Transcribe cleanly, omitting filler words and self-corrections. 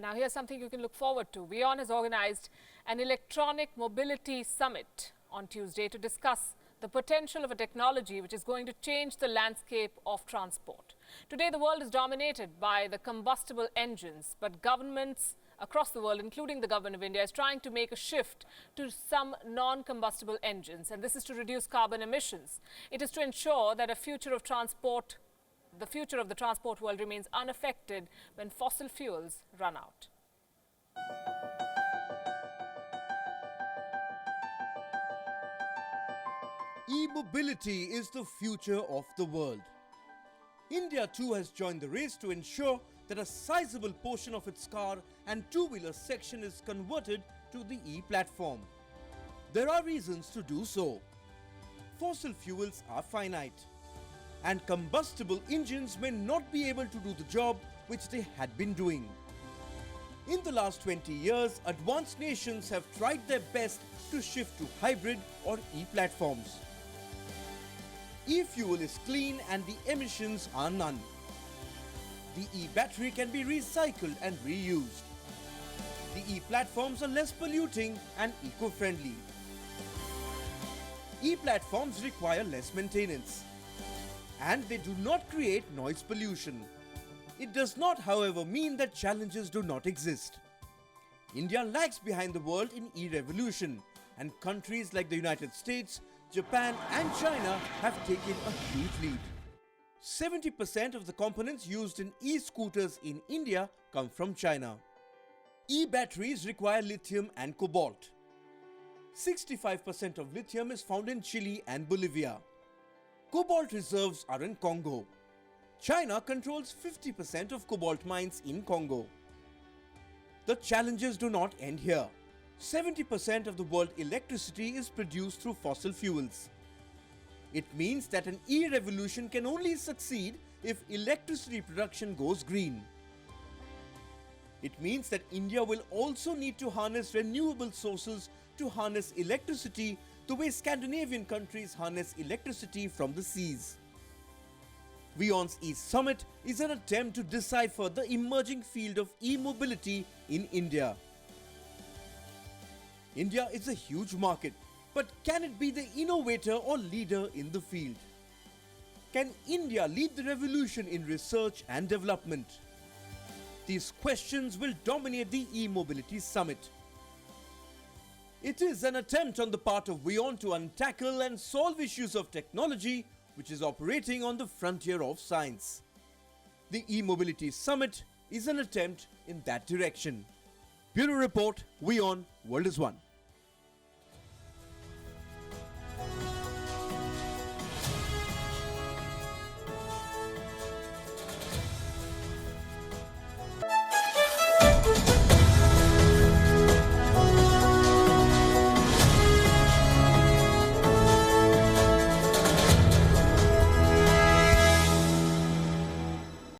And now here's something you can look forward to. Wion has organized an electronic mobility summit on Tuesday to discuss the potential of a technology which is going to change the landscape of transport. Today, the world is dominated by the combustible engines, but governments across the world, including the government of India, is trying to make a shift to some non-combustible engines, and this is to reduce carbon emissions. It is to ensure that the future of the transport world remains unaffected when fossil fuels run out. E-mobility is the future of the world. India too has joined the race to ensure that a sizable portion of its car and two-wheeler section is converted to the E-platform. There are reasons to do so. Fossil fuels are finite, and combustible engines may not be able to do the job which they had been doing. In the last 20 years, advanced nations have tried their best to shift to hybrid or E-platforms. E-fuel is clean and the emissions are none. The E-battery can be recycled and reused. The E-platforms are less polluting and eco-friendly. E-platforms require less maintenance, and they do not create noise pollution. It does not, however, mean that challenges do not exist. India lags behind the world in e-revolution, and countries like the United States, Japan and China have taken a huge lead. 70% of the components used in e-scooters in India come from China. E-batteries require lithium and cobalt. 65% of lithium is found in Chile and Bolivia. Cobalt reserves are in Congo. China controls 50% of cobalt mines in Congo. The challenges do not end here. 70% of the world's electricity is produced through fossil fuels. It means that an e-revolution can only succeed if electricity production goes green. It means that India will also need to harness renewable sources to harness electricity the way Scandinavian countries harness electricity from the seas. Wion's E-Summit is an attempt to decipher the emerging field of e-mobility in India. India is a huge market, but can it be the innovator or leader in the field? Can India lead the revolution in research and development? These questions will dominate the e-mobility summit. It is an attempt on the part of Wion to untackle and solve issues of technology which is operating on the frontier of science. The e-mobility summit is an attempt in that direction. Bureau Report, Wion, World is One.